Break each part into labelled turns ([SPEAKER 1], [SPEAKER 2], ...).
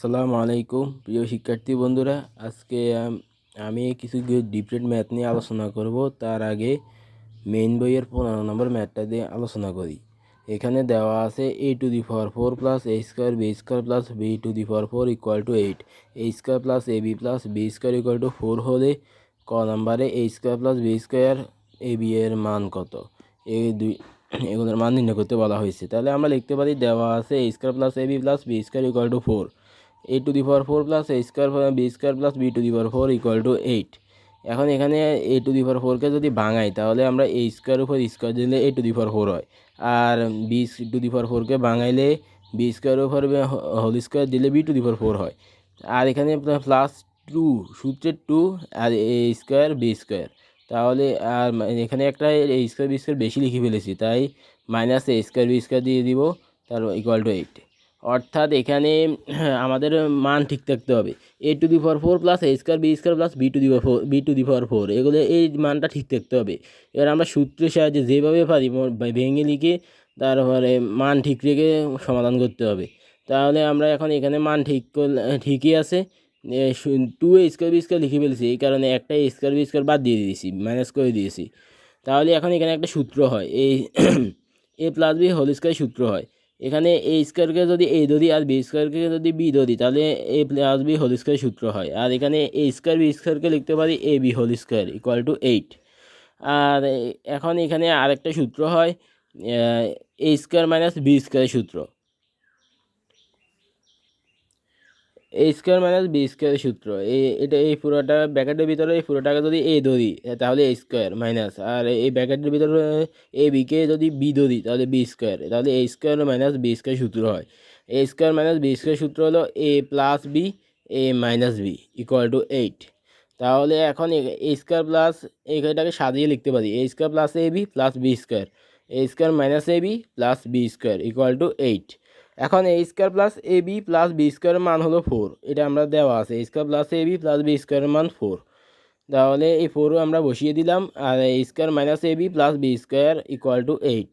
[SPEAKER 1] আসসালামু আলাইকুম প্রিয় শিক্ষার্থী বন্ধুরা। আজকে আমি কিছু ডিফারেন্ট ম্যাথ নিয়ে আলোচনা করব। তার আগে মেইন বইয়ের 15 নম্বর ম্যাথটা দিয়ে আলোচনা করি। এখানে দেওয়া আছে a⁴ plus a square B square plus b⁴ equal to 8, a square plus ab plus b square equal to 4 হলে ক নাম্বারে a square plus b square ab এর মান কত? এগুলোর মান নির্ণয় করতে বলা হয়েছে। তাহলে আমরা লিখতে পারি, দেওয়া আছে a square plus ab plus b square equal to 4, a⁴ plus a square b square plus b⁴ equal to 8। এখন এখানে a⁴কে যদি ভাঙাই তাহলে আমরা a স্কোয়ার উপর স্কোয়ার দিলে a⁴ হয়, আর b⁴কে ভাঙাইলে b স্কোয়ার উপর হোল স্কোয়ার দিলে b⁴ হয়। আর এখানে প্লাস 2 সূত্রের 2 আর a স্কোয়ার b স্কোয়ার, তাহলে আর এখানে একটা a স্কোয়ার b স্কোয়ার বেশি লিখে ফেলেছি, তাই minus a square b square দিয়ে দিব, তার ইকুয়াল টু 8। অর্থাৎ এখানে আমাদের মান ঠিক থাকতে হবে। a⁴ plus a square b square plus b⁴ এগুলো এই মানটা ঠিক থাকতে হবে। এবার আমরা সূত্রের সাহায্যে যেভাবে পারি ভেঙে লিখে তারপরে মান ঠিক রেখে সমাধান করতে হবে। তাহলে আমরা এখন এখানে মান ঠিকই আছে। 2a স্কোয়ার b স্কোয়ার লিখে ফেলেছি, এই কারণে একটা a স্কোয়ার b স্কোয়ার বাদ দিয়ে দিয়েছি, মাইনাস করে দিয়েছি। তাহলে এখন এখানে একটা সূত্র হয়, এই a plus b whole square সূত্র হয়। এখানে a স্কোয়ারকে যদি a ধরি আর b স্কোয়ারকে যদি b ধরি তাহলে a plus b whole square সূত্র হয়। আর এখানে a স্কোয়ার b স্কোয়ারকে লিখতে পারি ab whole square equal to 8। আর এখন এখানে আরেকটা সূত্র হয় a square minus b square সূত্র। A square minus B square সূত্র, এটা এই পুরোটা ব্র্যাকেটের ভিতরে এই পুরোটাকে যদি এ ধরি তাহলে এ স্কোয়ার মাইনাস, আর এই ব্র্যাকেটের ভিতরে এ বিকে যদি বি ধরি তাহলে বি স্কোয়ার, তাহলে এ স্কোয়ার মাইনাস বি স্কোয়ার সূত্র হয়। A square minus B square সূত্র হলো এ plus B A minus B equal to 8। তাহলে এখন এ স্কোয়ার প্লাস এটাকে সাজিয়ে লিখতে পারি A square plus A B plus B square, A square minus A B plus B square equal to 8। এখন এ square plus A B plus B স্কোয়ারের মান হলো 4, এটা আমরা দেওয়া আছে এ square plus A B plus B স্কোয়ারের মান 4। তাহলে এই 4ও আমরা বসিয়ে দিলাম, আর এ square minus A B plus B square equal to 8।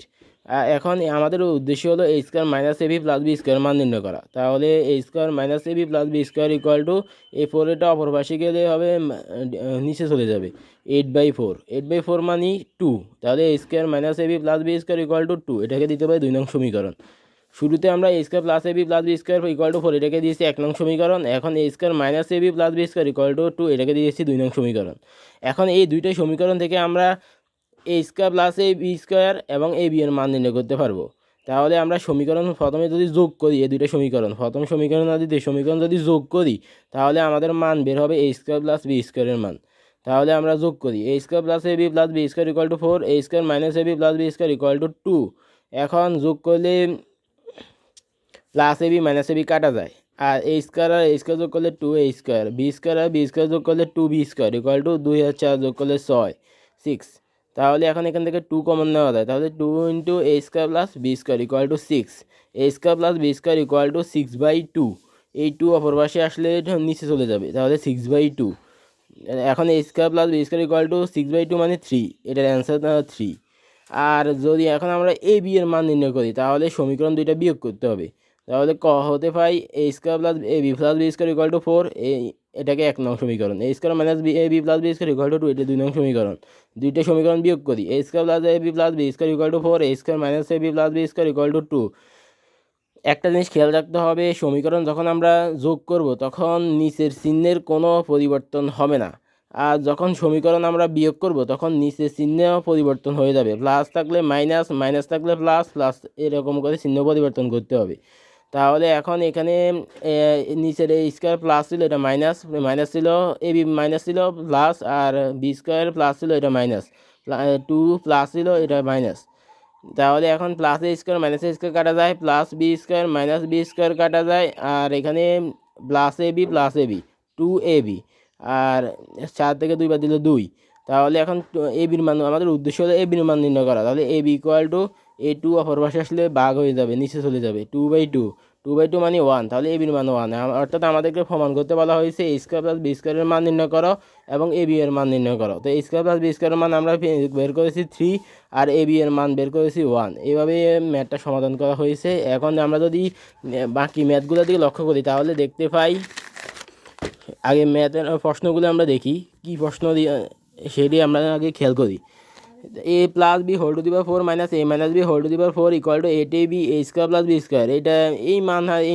[SPEAKER 1] এখন আমাদের উদ্দেশ্য হলো A square minus A B plus B স্কোয়ারের মান নির্ণয় করা। তাহলে এ square minus A B plus B square equal to এই 4 অপর পাশে গেলে হবে নিচে চলে যাবে 8/4, 8/4 মানে 2। তাহলে এ square minus A B plus B square equal to 2, এটাকে দিতে পারি 2 নং সমীকরণ। শুরুতে আমরা a square plus A B plus B square equal to 4 এটাকে দিয়েছি 1 নং সমীকরণ। এখন এ square minus A B plus B square equal to 2 এটাকে দিয়েছি 2 নং সমীকরণ। এখন এই দুইটা সমীকরণ থেকে আমরা a square plus A B square এবং এ বি এর মান নির্ণয় করতে পারবো। তাহলে আমরা সমীকরণ প্রথমে যদি যোগ করি, এই দুইটা সমীকরণ প্রথম সমীকরণ আর দ্বিতীয় সমীকরণ যদি যোগ করি তাহলে আমাদের মান বের হবে এ স্কোয়ার প্লাস বি স্কোয়ারের মান। তাহলে আমরা যোগ করি a square plus A B plus B square equal to 4, a square minus A B plus B square equal to 2। এখন যোগ করলে প্লাস এ বি মাইনাস এ বি কাটা যায়, আর এ স্কোয়ার আর এ স্কোয়ার যোগ করলে 2a স্কোয়ার, বি স্কোয়ার আর বি স্কোয়ার যোগ করলে 2b স্কোয়ার ইকুয়াল টু 2 আর 4 যোগ করলে 6। তাহলে এখন এখান থেকে 2 কমন নেওয়া যায়, তাহলে 2 into A square plus B square equal to 6, A square plus B square equal to 6/2। এই 2 অপর পাশে আসলে নিচে চলে যাবে, তাহলে 6/2। এখন এ square plus B square equal to 6/2 মানে 3, এটার অ্যান্সার 3। আর যদি এখন আমরা এ বি এর মান নির্ণয় করি তাহলে সমীকরণ দুইটা বিয়োগ করতে হবে। তাহলে ক হতে পাই a square plus A B plus B square equal to 4, এটাকে 1 নং সমীকরণ। A square minus b a B plus B square equal to 2, এটা 2 নং সমীকরণ। দুইটা সমীকরণ বিয়োগ করি a square plus A B plus B square equal to 4, a square minus A B plus B square equal to 2। একটা জিনিস খেয়াল রাখতে হবে, সমীকরণ যখন আমরা যোগ করব তখন নিচের চিহ্নের কোনো পরিবর্তন হবে না, আর যখন সমীকরণ আমরা বিয়োগ করব তখন নিচের চিহ্ন পরিবর্তন হয়ে যাবে, প্লাস থাকলে মাইনাস, মাইনাস থাকলে প্লাস, প্লাস এরকম করে চিহ্ন পরিবর্তন করতে হবে। তাহলে এখন এখানে নিচের এ স্কোয়ার প্লাস ছিল, এটা মাইনাস, মাইনাস ছিল এ বি মাইনাস ছিল প্লাস, আর বি স্কোয়ার প্লাস ছিল এটা মাইনাস, 2 প্লাস ছিল এটা মাইনাস। তাহলে এখন plus A square minus A square কাটা যায়, plus B square minus B square কাটা যায়, আর এখানে প্লাস এ বি 2ab, আর 4 থেকে 2 বাদ দিল 2। তাহলে এখন এ বির মান, আমাদের উদ্দেশ্য হলো এ বির মান নির্ণয় করা। তাহলে এ বি ইকুয়াল টু এ 2 অপর পাশে আসলে ভাগ হয়ে যাবে, নিচে চলে যাবে 2/2, 2/2 মানে 1, তাহলে এ বির মান 1। অর্থাৎ আমাদেরকে প্রমাণ করতে বলা হয়েছে এ স্কোয়ার প্লাস বি স্কোয়ারের মান নির্ণয় করো এবং এ বি এর মান নির্ণয় করো। তো এ স্কোয়ার প্লাস বি স্কোয়ারের মান আমরা বের করেছি 3 আর এ বি এর মান বের করেছি 1। এইভাবে ম্যাথটা সমাধান করা হয়েছে। এখন আমরা যদি বাকি ম্যাথগুলোর দিকে লক্ষ্য করি তাহলে দেখতে পাই, আগে ম্যাথের প্রশ্নগুলো আমরা দেখি কী প্রশ্ন দিয়ে সেটি আমরা আগে খেয়াল করি। A plus B whole to the power 4 minus a minus B whole to the power 4 equal to a b a square plus B square. এটা এই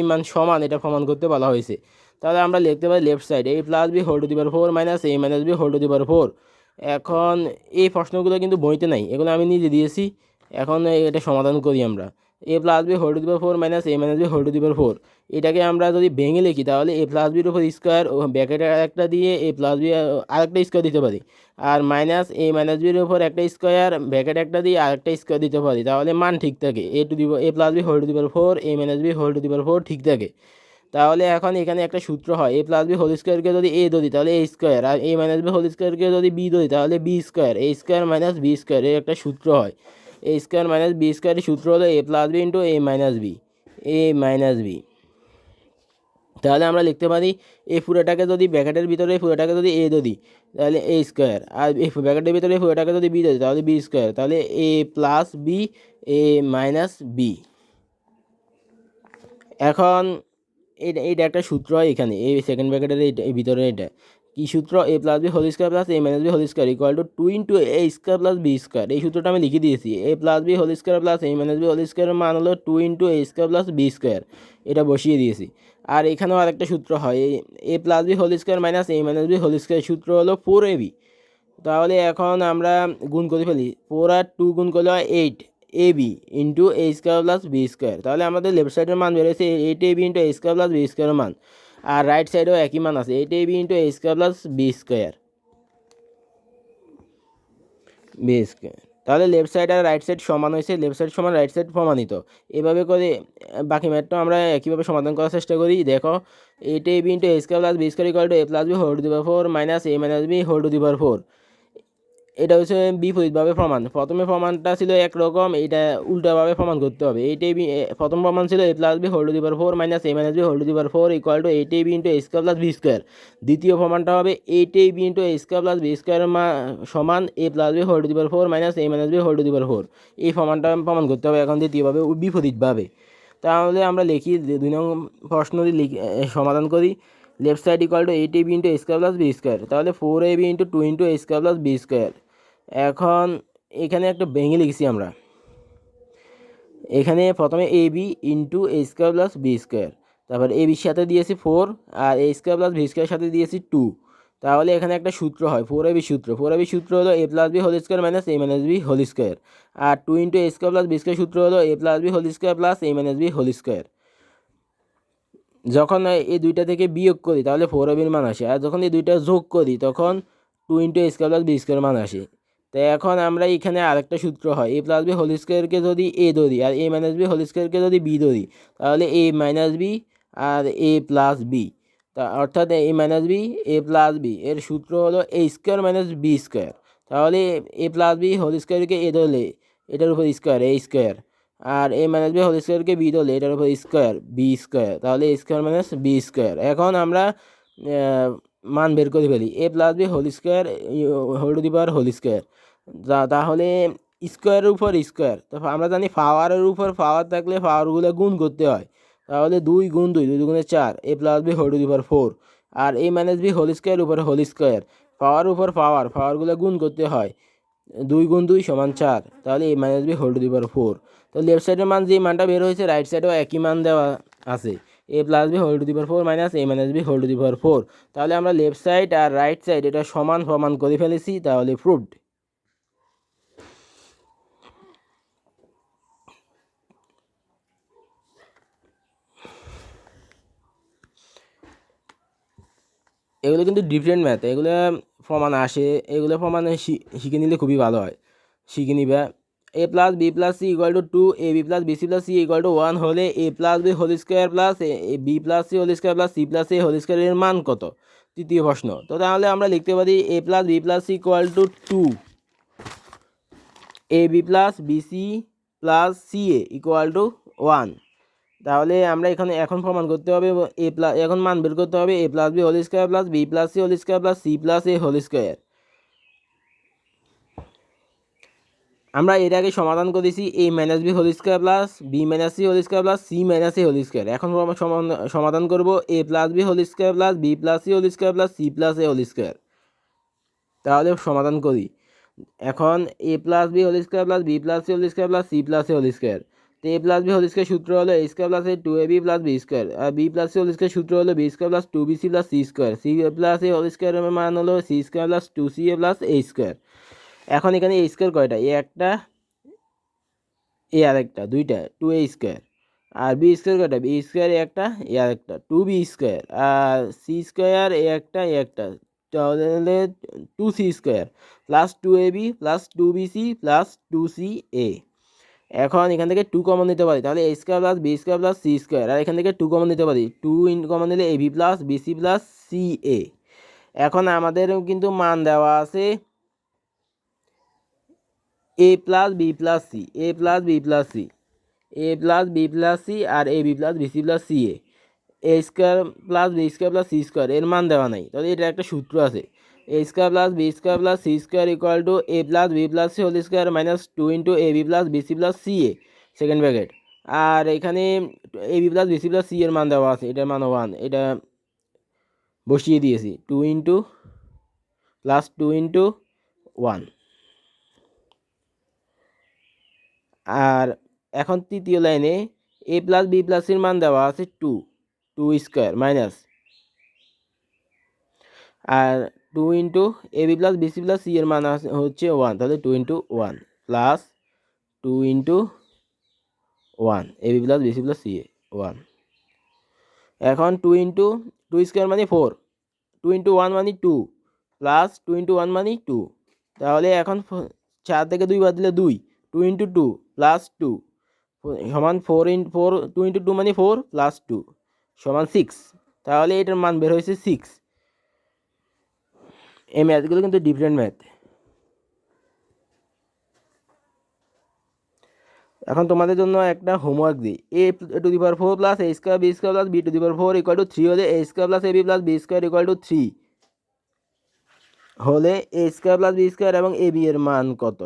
[SPEAKER 1] মান সমান, এটা প্রমাণ করতে বলা হয়েছে। তাহলে আমরা লিখতে পারি left side a plus B whole to the power 4 minus a minus B whole to the power 4। এখন এই প্রশ্নগুলো কিন্তু বইতে নাই, এগুলো আমি নিজে দিয়েছি। এখন এটা সমাধান করি আমরা। A plus B whole to the power 4 minus a minus B whole to the power 4, এটাকে আমরা যদি ভেঙে লিখি তাহলে এ প্লাস বির উপর স্কোয়ার ও ব্র্যাকেট একটা দিয়ে এ প্লাস বি আরেকটা স্কোয়ার দিতে পারি, আর মাইনাস এ মাইনাস বির উপর একটা স্কোয়ার ব্র্যাকেট একটা দিয়ে আরেকটা স্কোয়ার দিতে পারি, তাহলে মান ঠিক থাকে। A plus B whole to the power 4 a minus B whole to the power 4 ঠিক থাকে। তাহলে এখন এখানে একটা সূত্র হয়, এ প্লাস বি হোল স্কোয়ারকে যদি এ ধরি তাহলে এ স্কোয়ার, আর এ মাইনাস বি হোল স্কোয়ারকে যদি বি ধরি তাহলে বি স্কোয়ার, এ স্কোয়ার মাইনাস বি স্কোয়ার, এর একটা সূত্র হয়। এ স্কোয়ার মাইনাস বি স্কোয়ারের সূত্র হলো এ plus B into A minus b, A minus B. তাহলে আমরা লিখতে পারি এই পুরোটাকে যদি ব্র্যাকেটের ভিতরে পুরোটাকে যদি এ ধরি তাহলে এ স্কোয়ার, আর এই ব্র্যাকেটের ভিতরে পুরোটাকে যদি বি ধরি তাহলে বি স্কোয়ার, তাহলে এ plus B A minus B. এখন এইটা একটা সূত্র হয় এখানে এই সেকেন্ড ব্র্যাকেটের এই ভিতরে এটা কি সূত্র, a plus B whole square plus a minus B whole square equal to 2 into A square plus B square. এই সূত্রটা আমি লিখে দিয়েছি, a plus B whole square plus a minus B whole স্কোয়ারের মান হলো 2 ইন্টু এ স্কোয়ার প্লাস বি স্কোয়ার, এটা বসিয়ে দিয়েছি। আর এখানেও আরেকটা সূত্র হয়, a plus B whole square minus a minus B whole square সূত্র হলো 4ab। তাহলে এখন আমরা গুণ করে ফেলি, 4 আর 2 গুণ করলে হয় 8 A B into A square plus B square. তাহলে আমাদের লেফট সাইডের মান বেরোচ্ছে 8 A B into A square plus B স্কোয়ারের মান, আর রাইট সাইডেও একই মান আছে 8 A B into A square plus B square, B square. তাহলে লেফট সাইড আর রাইট সাইড সমান হয়েছে, লেফট সাইড সমান রাইট সাইড প্রমাণিত। এভাবে করে বাকি ম্যাথটা আমরা একইভাবে সমাধান করার চেষ্টা করি। দেখো 8 A B into A square plus B square equal to a plus B whole to the power 4 minus a minus B whole to the power 4। এটা হচ্ছে বিপরীতভাবে প্রমাণ। প্রথমে প্রমাণটা ছিল একরকম, এটা উল্টাভাবে প্রমাণ করতে হবে। এইটাই প্রথম প্রমাণ ছিল a plus B whole to the power 4 minus a minus B whole to the power 4 equal to 8 A B into A square plus B square. দ্বিতীয় প্রমাণটা হবে 8 A B into A square plus B স্কোয়ারের সমান a plus B whole to the power 4 minus a minus B whole to the power 4। এই প্রমাণটা প্রমাণ করতে হবে এখন দ্বিতীয়ভাবে বিপরীতভাবে। তাহলে আমরা লিখি 2 নং প্রশ্ন সমাধান করি। Left side equal to 8 A B into A square plus B square, তাহলে 4 A B into 2 into A square plus B square. এখন এখানে একটা ভেঙে লিখছি আমরা, এখানে প্রথমে A B into A square plus B square, তারপর এ বির সাথে দিয়েছি 4 আর এ স্কোয়ার প্লাস বি স্কোয়ারের সাথে দিয়েছি 2। তাহলে এখানে একটা সূত্র হয় 4ab সূত্র। 4ab সূত্র হলো এ plus B whole square minus a minus B whole square, আর 2 ইন্টু এ স্কোয়ার প্লাস বি স্কোয়ার সূত্র হলো এ plus B whole square plus a minus B whole square. যখন এই দুইটা থেকে বিয়োগ করি তাহলে 4ab মান আসে, আর যখন এই দুইটা যোগ করি তখন 2 ইন্টু এ স্কোয়ার প্লাস বি স্কোয়ার মান আসে। তো এখন আমরা এখানে আরেকটা সূত্র হয়, এ প্লাস বি হোল স্কোয়ারকে যদি এ ধরি আর এ মাইনাস বি হোল স্কোয়ারকে যদি বি ধরি তাহলে a minus B R A plus B, তা অর্থাৎ এ মাইনাস বি এ প্লাস বি এর সূত্র হলো A square minus B square. তাহলে এ প্লাস বি হোল স্কোয়ারকে এ ধরলে এটার উপর স্কোয়ার এ স্কোয়ার, আর এ মাইনাস বি হোল স্কোয়ারকে বি ধরলে এটার উপর স্কোয়ার বি স্কোয়ার, তাহলে এ স্কোয়ার মাইনাস বি স্কোয়ার। এখন আমরা মান বের করে ফেলি, a plus B whole square whole to the power whole square, তাহলে স্কোয়ারের উপর স্কোয়ার, তো আমরা জানি পাওয়ারের উপর পাওয়ার থাকলে পাওয়ারগুলো গুণ করতে হয়, তাহলে 2 গুণ 2 2 গুণে 4 a plus B whole to the power 4, আর a minus B whole square উপর হোল স্কোয়ার, পাওয়ার উপর পাওয়ারগুলো গুণ করতে হয়, 2 গুণ 2 সমান 4, তাহলে a minus B whole to the power 4। তো লেফট সাইডের মান যে মানটা বের হয়েছে রাইট সাইডেও একই মান দেওয়া আছে, a plus B whole to the power 4 minus a minus B whole to the power 4। তাহলে আমরা লেফট সাইড আর রাইট সাইড এটা সমান প্রমাণ করে ফেলেছি, তাহলে প্রুভড। এগুলো কিন্তু ডিফারেন্ট ম্যাথ, এগুলো প্রমাণ আসে, এগুলো প্রমাণ শিখে নিলে খুবই ভালো হয়, শিখে নিবে। A plus B plus c equal to 2 a B plus b c plus c equal to 1 হলে a plus B whole square plus B plus C whole square plus C plus A whole স্কোয়ারের মান কত? তৃতীয় প্রশ্ন। তো তাহলে আমরা লিখতে পারি a plus B plus c equal to 2 a B plus b c plus c a equal to 1। তাহলে আমরা এখন প্রমাণ করতে হবে এ প্লাস, এখন মান বের করতে হবে a plus B whole square plus B plus C whole square plus C plus A whole square. আমরা এর আগে সমাধান করেছি a minus B whole square plus B minus C whole square plus C minus A whole square. এখন সমাধান করব a plus B whole square plus B plus C whole square plus C plus A whole square. তাহলে সমাধান করি। এখন a plus B whole square plus B plus C whole square plus C plus A whole square. তো a plus B whole square সূত্র হলো a square plus two a B plus B square, আর b plus C whole square সূত্র হলো b square plus two b c plus c square, c plus এ whole স্কোয়ারের মান হলো c square plus two c a plus A square. এখন এখানে a square কয়টা, এ একটা, এ আরেকটা, দুইটা, টু এ স্কোয়ার। আর বি স্কোয়ার কয়টা, বি স্কোয়ার এ একটা, এ আরেকটা, টু বি স্কোয়ার। আর সি স্কোয়ার এ একটা, এ একটা, তাহলে two c square plus two a B plus two b c plus two c a. এখন এখান থেকে টু কমন নিতে পারি, তাহলে এ square plus B square plus c square. আর এখান থেকে টু কমন নিতে পারি, টু ইন কমন নিলে a B plus b c plus c a. এখন আমাদের কিন্তু মান দেওয়া আছে a plus B plus c, a plus B plus c, a plus B plus c আর a B plus b c plus c a square plus B square plus c square এর মান দেওয়া নাই। তাহলে এটা একটা সূত্র আছে, এ square plus B square plus c square equal to a plus B plus C whole square minus two into a B plus b c plus c a second bracket. আর এখানে a B plus b c plus c এর মান দেওয়া আছে, এটার মান 1, এটা বসিয়ে দিয়েছি, two into plus two into 1। আর এখন তৃতীয় লাইনে এ প্লাস বি প্লাসের মান দেওয়া আছে টু, টু স্কোয়ার মাইনাস, আর two into a B plus b c plus c এর মান হচ্ছে 1, তাহলে two into 1 plus two into 1 a B plus b c plus c a 1। এখন টু ইন্টু টু স্কোয়ার মানে 4, টু ইন্টু 1 মানে 2 plus two into 1 মানে 2। তাহলে এখন 4 থেকে 2 বাদ দিলে 2, টু ইন্টু 2 প্লাস 2 সমান 4 ইন্টু 4, টু ইন্টু 2 মানে 4 প্লাস 2 সমান 6। তাহলে এটার মান বের হয়েছে 6। এই ম্যাথগুলো কিন্তু ডিফারেন্ট ম্যাথ। এখন তোমাদের জন্য একটা হোমওয়ার্ক দিই, a to the power 4 plus A square B square plus b to the power 4 equal to 3 হলে a square plus A B plus B square equal to 3 হলে a square plus B square এবং a B এর মান কত।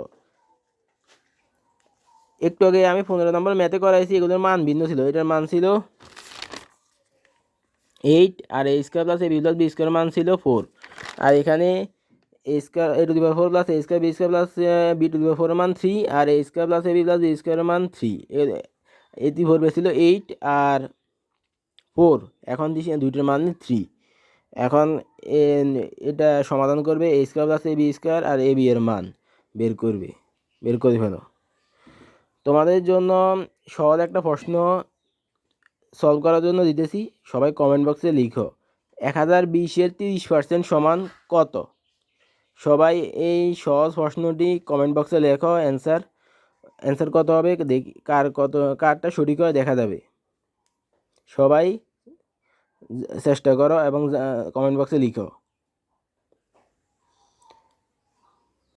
[SPEAKER 1] একটু আগে আমি 15 নম্বর ম্যাথে করাইছি, এগুলোর মান ভিন্ন ছিল, এটার মান ছিল 8 আর এ square plus A B plus B square মান ছিল 4। আর এখানে a square a to the power 4 plus A square B square plus b to the power 4 মান 3 আর এ square plus A B plus B square মান 3, এটি ভরবে ছিল 8 আর 4, এখন দিছি দুইটার মান 3। এখন এটা সমাধান করবে এ square plus A B square আর এ বি এর মান বের করবে, বের করে ফেলো। তোমাদের জন্য সহজ একটা প্রশ্ন সলভ করার জন্য দিতেছি, সবাই কমেন্ট বক্সে লিখো 1020-এর 30% সমান কত। সবাই এই সহজ প্রশ্নটি কমেন্ট বক্সে লেখো, অ্যান্সার কত হবে দেখি, কারটা সঠিক হয় দেখা যাবে। সবাই চেষ্টা করো এবং কমেন্ট বক্সে লিখো।